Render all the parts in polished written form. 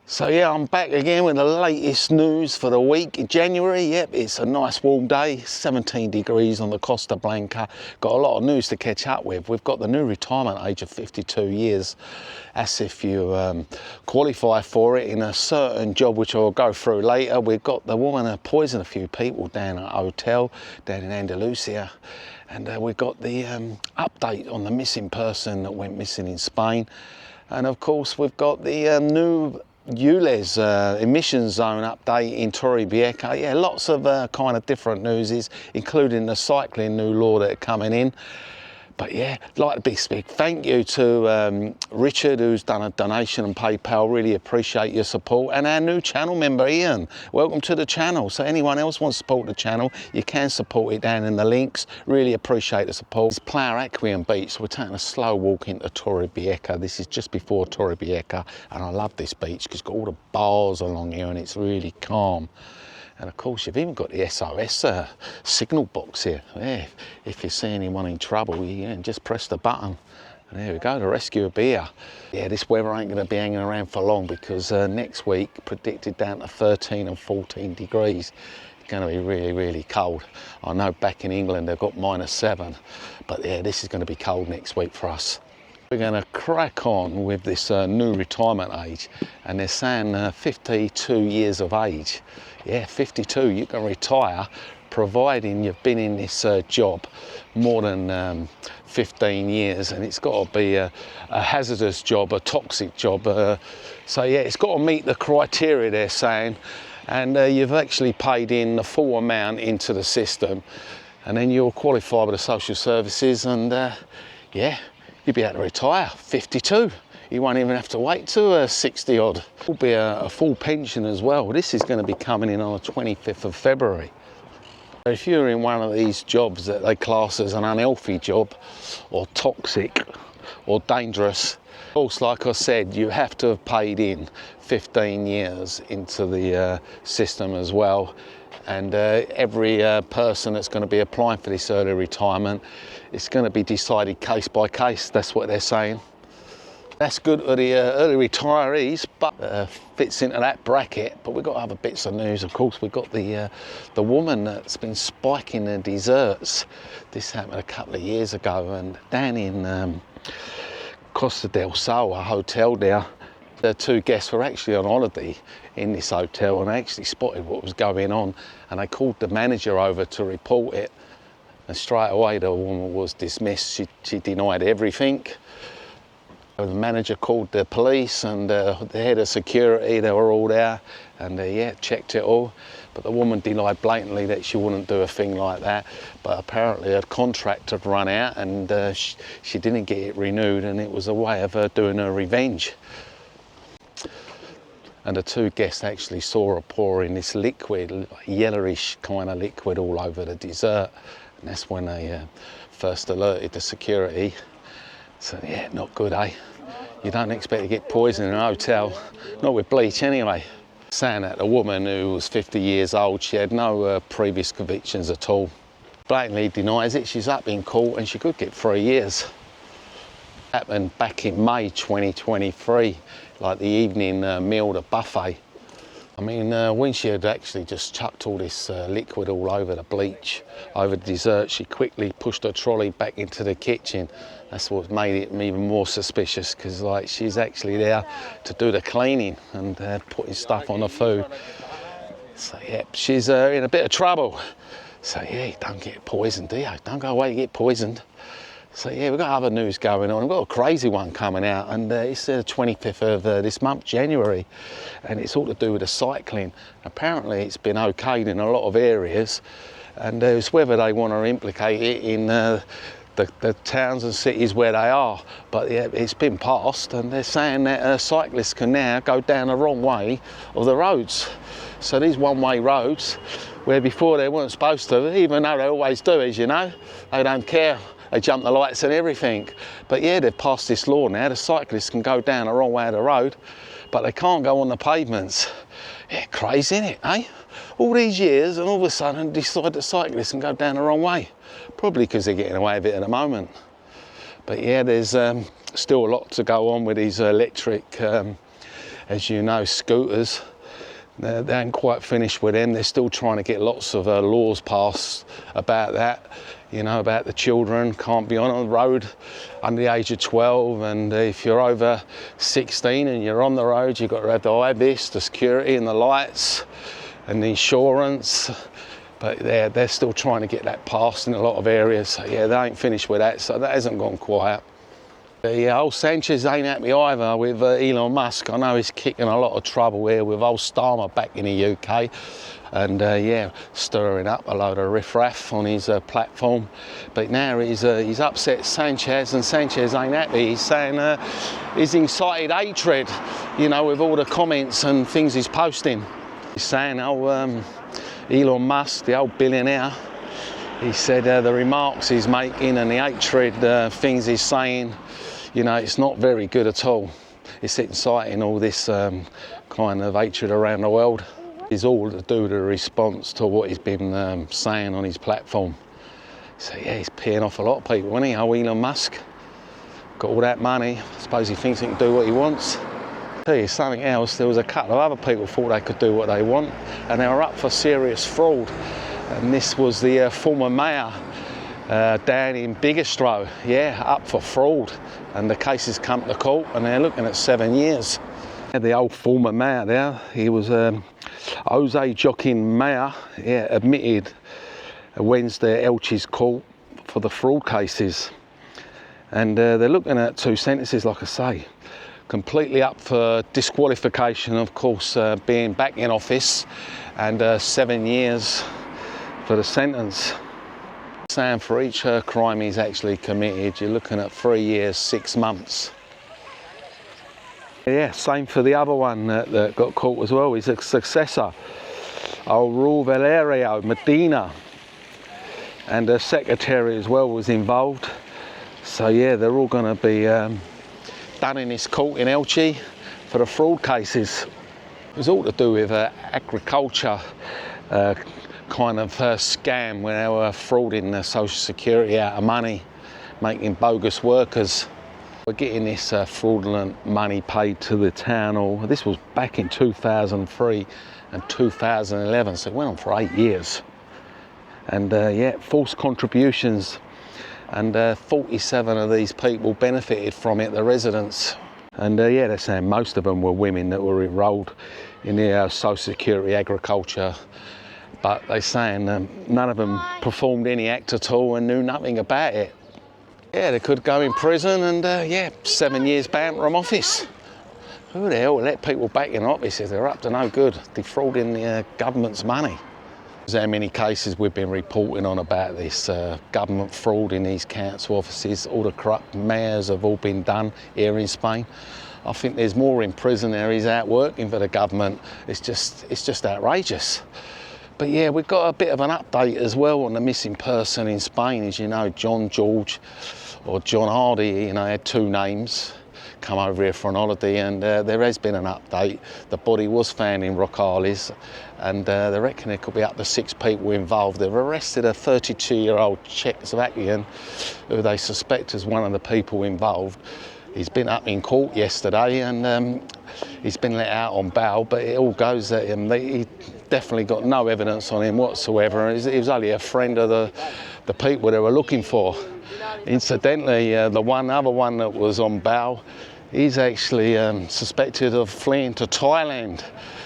So yeah, I'm back again with the latest news for the week in January. Yep, it's a nice warm day, 17 degrees on the Costa Blanca. Got a lot of news to catch up with. We've got the new retirement age of 52 years. That's if you qualify for it in a certain job, which I'll go through later. We've got the woman who poisoned a few people down at a hotel down in Andalusia. And we've got the update on the missing person that went missing in Spain. And of course, we've got the new ULEZ emissions zone update in Torrevieja. Yeah, lots of kind of different newses, including the cycling new law that are coming in. But yeah, I'd like a big thank you to Richard, who's done a donation on PayPal. Really appreciate your support. And our new channel member, Ian. Welcome to the channel. So anyone else wants to support the channel, you can support it down in the links. Really appreciate the support. It's Playa Aquarium Beach. So we're taking a slow walk into Torrevieja. This is just before Torrevieja. And I love this beach because it's got all the bars along here and it's really calm. And of course, you've even got the SOS signal box here. Yeah, if you see anyone in trouble, you just press the button. And there we go, the rescue will be here. Yeah, this weather ain't going to be hanging around for long because next week, predicted down to 13 and 14 degrees. It's going to be really, really cold. I know back in England, they've got -7. But yeah, this is going to be cold next week for us. We're going to crack on with this new retirement age, and they're saying 52 years of age. Yeah, 52, you can retire providing you've been in this job more than 15 years, and it's got to be a hazardous job, a toxic job. So yeah, it's got to meet the criteria they're saying, and you've actually paid in the full amount into the system, and then you'll qualify with the social services, and yeah, you'll be able to retire 52. You won't even have to wait till 60 odd. It'll be a full pension as well. This is going to be coming in on the 25th of February. If you're in one of these jobs that they class as an unhealthy job, or toxic, or dangerous, of course, like I said, you have to have paid in 15 years into the system as well. And every person that's going to be applying for this early retirement, it's going to be decided case by case. That's what they're saying. That's good for the early retirees, but fits into that bracket. But we've got other bits of news. Of course, we've got the woman that's been spiking the desserts. This happened a couple of years ago, and down in Costa del Sol, a hotel there, the two guests were actually on holiday in this hotel, and they actually spotted what was going on, and they called the manager over to report it. And straight away, the woman was dismissed. She denied everything. The manager called the police and the head of security, they were all there, and yeah, checked it all. But the woman denied blatantly that she wouldn't do a thing like that. But apparently her contract had run out, and she didn't get it renewed, and it was a way of her doing her revenge. And the two guests actually saw her pouring this liquid, yellowish kind of liquid all over the dessert. And that's when they first alerted the security. So yeah, not good, eh? You don't expect to get poisoned in a hotel, not with bleach anyway. Saying that the woman who was 50 years old, she had no previous convictions at all. Blatantly denies it. She's up in court and she could get 3 years. Happened back in May 2023, like the evening meal, the buffet. I mean, when she had actually just chucked all this liquid all over the bleach, over the dessert, she quickly pushed her trolley back into the kitchen. That's what made it even more suspicious, because like she's actually there to do the cleaning and putting stuff on the food. So yeah, she's in a bit of trouble. So yeah, you don't get poisoned, do you? Don't go away to get poisoned. So yeah, we've got other news going on. We've got a crazy one coming out, and it's the 25th of this month, January, and it's all to do with the cycling. Apparently it's been okayed in a lot of areas, and it's whether they want to implicate it in the towns and cities where they are. But yeah, it's been passed, and they're saying that cyclists can now go down the wrong way of the roads. So these one-way roads, where before they weren't supposed to, even though they always do, as you know, they don't care. They jump the lights and everything. But yeah, they've passed this law now. The cyclists can go down the wrong way of the road, but they can't go on the pavements. Yeah, crazy, isn't it, eh? All these years, and all of a sudden decide that cyclists can go down the wrong way. Probably because they're getting away with it at the moment. But yeah, there's Still a lot to go on with these electric, as you know, scooters. They ain't quite finished with them. They're still trying to get lots of laws passed about that. You know, about the children can't be on the road under the age of 12, and if you're over 16 and you're on the road, you've got to have the IBIS, the security and the lights and the insurance. But they're still trying to get that passed in a lot of areas. So yeah, they ain't finished with that, so that hasn't gone quiet. Yeah, old Sanchez ain't happy either with Elon Musk. I know he's kicking a lot of trouble here with old Starmer back in the UK, and yeah, stirring up a load of riffraff on his platform. But now he's upset Sanchez, and Sanchez ain't happy. He's saying he's incited hatred, you know, with all the comments and things he's posting. He's saying, oh, Elon Musk, the old billionaire, he said the remarks he's making and the hatred things he's saying, you know, it's not very good at all. It's inciting all this kind of hatred around the world. It's all to do with the response to what he's been saying on his platform. So yeah, he's peeing off a lot of people, isn't he? Oh, Elon Musk, got all that money. I suppose he thinks he can do what he wants. Tell you something else, there was a couple of other people thought they could do what they want, and they were up for serious fraud. And this was the former mayor down in Bigastro, yeah, up for fraud. And the case has come to court, and they're looking at 7 years. The old former mayor there, he was Jose Joaquin Mayer, yeah, admitted Wednesday at Elche's court for the fraud cases. And they're looking at 2 sentences, like I say. Completely up for disqualification, of course, being back in office, and 7 years for the sentence. Saying for each crime he's actually committed, you're looking at 3 years, 6 months. Yeah, same for the other one that got caught as well. He's a successor, Raul Valerio Medina, and the secretary as well was involved. So yeah, they're all going to be done in this court in Elche for the fraud cases. It was all to do with agriculture kind of scam where they were frauding the social security out of money, making bogus workers. We're getting this fraudulent money paid to the town, or this was back in 2003 and 2011, so it went on for 8 years. And yeah, false contributions, and 47 of these people benefited from it, the residents. And yeah, they're saying most of them were women that were enrolled in the social security agriculture. But they're saying none of them performed any act at all and knew nothing about it. Yeah, they could go in prison and, yeah, 7 years banned from office. Who the hell will let people back in office if they're up to no good, defrauding the government's money? There's how many cases we've been reporting on about this government fraud in these council offices. All the corrupt mayors have all been done here in Spain. I think there's more in prison there he's out working for the government. It's just outrageous. But yeah, we've got a bit of an update as well on the missing person in Spain. As you know, John George or John Hardy, you know, had 2 names, come over here for an holiday, and there has been an update. The body was found in Rocales, and they reckon there could be up to 6 people involved. They've arrested a 32-year-old Czechoslovakian who they suspect is one of the people involved. He's been up in court yesterday, and he's been let out on bail, but it all goes at him. He definitely got no evidence on him whatsoever. He was only a friend of the people they were looking for. Incidentally, the other one that was on bail, he's actually suspected of fleeing to Thailand.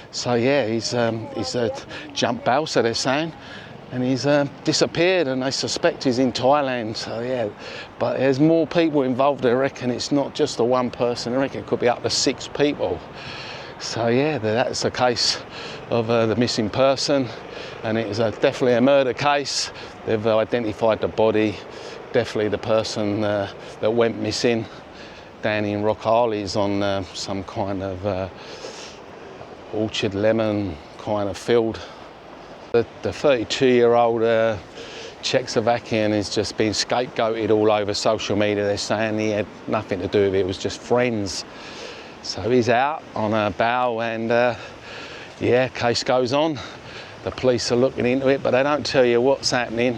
So yeah, he's jumped bail, so they're saying, and he's disappeared, and they suspect he's in Thailand. So yeah, but there's more people involved. I reckon it's not just the one person. I reckon it could be up to 6 people. So yeah, that's the case of the missing person, and it is definitely a murder case. They've identified the body, definitely the person that went missing down in Rocales on some kind of orchard lemon kind of field. The 32-year-old Czechoslovakian has just been scapegoated all over social media. They're saying he had nothing to do with it, it was just friends. So he's out on a bail, and yeah, case goes on. The police are looking into it, but they don't tell you what's happening.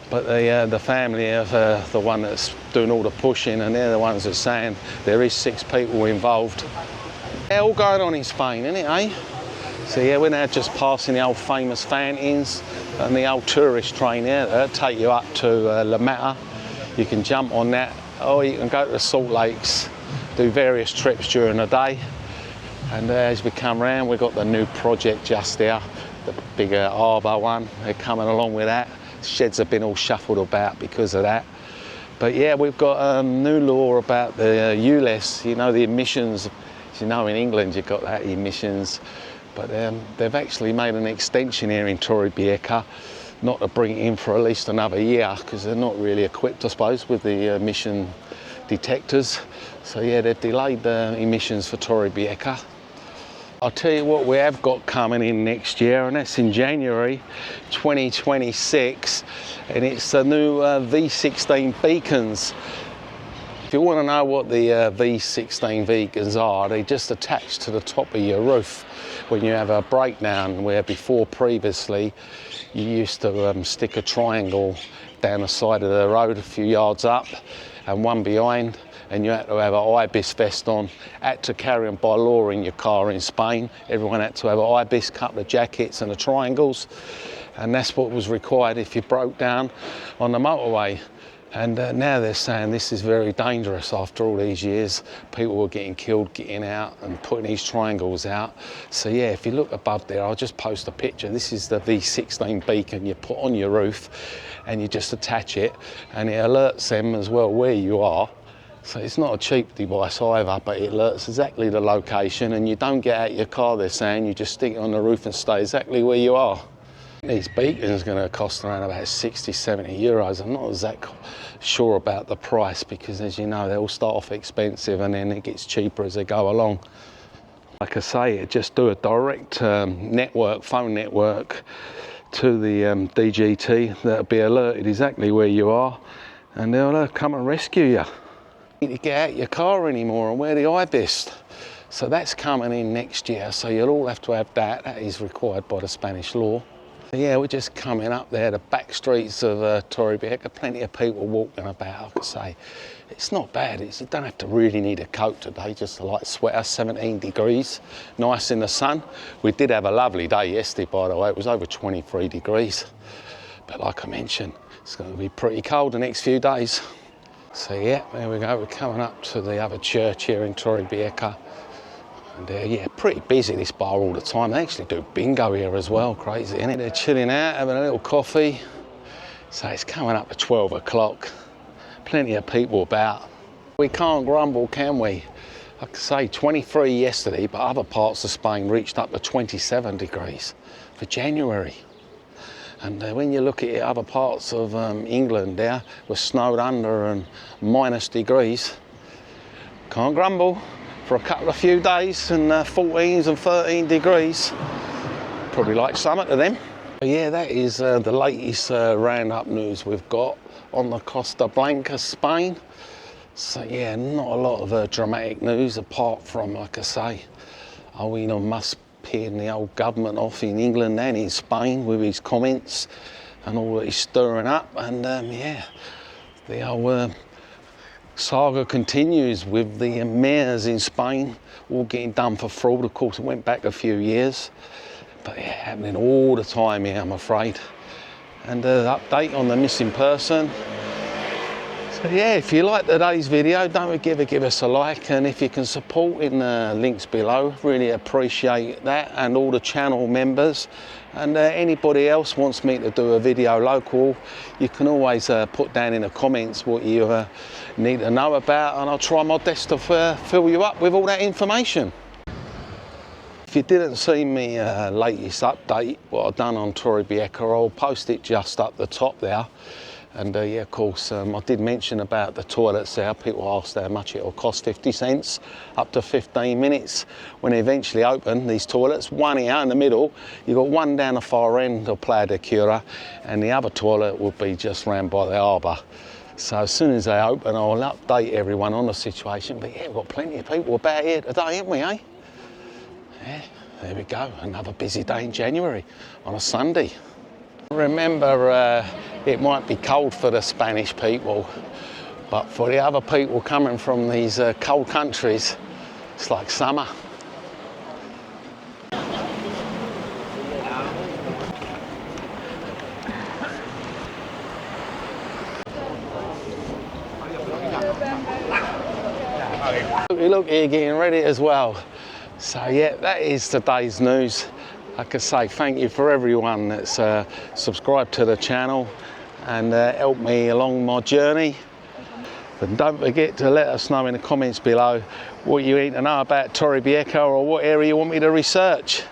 But the family of the one that's doing all the pushing, and they're the ones that are saying there is 6 people involved. They're all going on in Spain, isn't it, eh? So yeah, we're now just passing the old famous fountains and the old tourist train here that'll take you up to La Mata. You can jump on that, or you can go to the Salt Lakes, do various trips during the day. And as we come round, we've got the new project just there, the bigger harbour one. They're coming along with that. Sheds have been all shuffled about because of that. But yeah, we've got a new law about the ULEZ, you know, the emissions. As you know, in England you've got that emissions. But they've actually made an extension here in Torrevieja, not to bring it in for at least another year, because they're not really equipped, I suppose, with the emission detectors. So yeah, they've delayed the emissions for Torrevieja. I'll tell you what we have got coming in next year, and that's in January 2026, and it's the new V16 beacons. If you want to know what the V16 beacons are, they just attach to the top of your roof when you have a breakdown, where before previously you used to stick a triangle down the side of the road a few yards up and one behind, and you had to have an IBIS vest on. Had to carry them by law in your car in Spain. Everyone had to have an IBIS, couple of jackets and the triangles, and that's what was required if you broke down on the motorway. And now they're saying this is very dangerous after all these years. People were getting killed getting out and putting these triangles out. So yeah, if you look above there, I'll just post a picture. This is the V16 beacon you put on your roof, and you just attach it, and it alerts them as well where you are. So it's not a cheap device either, but it alerts exactly the location, and you don't get out your car, they're saying, you just stick it on the roof and stay exactly where you are. These beacons are going to cost around about 60, 70 euros. I'm not exactly sure about the price, because as you know, they all start off expensive and then it gets cheaper as they go along. Like I say, it just do a direct network, phone network to the DGT that'll be alerted exactly where you are, and they'll come and rescue you. You need to get out your car anymore and wear the IBIS. So that's coming in next year, so you'll all have to have that. That is required by the Spanish law. Yeah, we're just coming up there, the back streets of Torrevieja. Plenty of people walking about, like I say. It's not bad. You don't have to really need a coat today, just a light sweater, 17 degrees, nice in the sun. We did have a lovely day yesterday, by the way. It was over 23 degrees. But like I mentioned, it's going to be pretty cold the next few days. So yeah, there we go. We're coming up to the other church here in Torrevieja. And yeah, pretty busy this bar all the time. They actually do bingo here as well, crazy, isn't it? They're chilling out, having a little coffee. So it's coming up to 12 o'clock. Plenty of people about. We can't grumble, can we? Like I say, 23 yesterday, but other parts of Spain reached up to 27 degrees for January. And when you look at other parts of England there, were snowed under and minus degrees. Can't grumble. For a couple of few days, and 14s and 13 degrees. Probably like summer to them. But yeah, that is the latest roundup news we've got on the Costa Blanca, Spain. So yeah, not a lot of dramatic news, apart from, like I say, Elon Musk peeing the old government off in England and in Spain with his comments and all that he's stirring up. And yeah, the old saga continues with the mayors in Spain all getting done for fraud. Of course, it went back a few years, but yeah, happening all the time here, I'm afraid. And the update on the missing person. So yeah, if you like today's video, don't forget to give us a like, and if you can support in the links below, really appreciate that, and all the channel members. And anybody else wants me to do a video local, you can always put down in the comments what you need to know about, and I'll try my best to fill you up with all that information. If you didn't see me latest update, what I've done on Torrevieja, I'll post it just up the top there. And yeah, of course, I did mention about the toilets there. People asked how much it'll cost, 50 cents, up to 15 minutes. When they eventually open these toilets, one here in the middle, you've got one down the far end of Playa de Cura, and the other toilet will be just round by the harbour. So as soon as they open, I'll update everyone on the situation. But yeah, we've got plenty of people about here today, haven't we, eh? Yeah, there we go, another busy day in January on a Sunday. Remember, it might be cold for the Spanish people, but for the other people coming from these cold countries, it's like summer. Look here, getting ready as well. So yeah, that is today's news. Like I say, thank you for everyone that's subscribed to the channel and helped me along my journey. And don't forget to let us know in the comments below what you need to know about Torrevieja or what area you want me to research.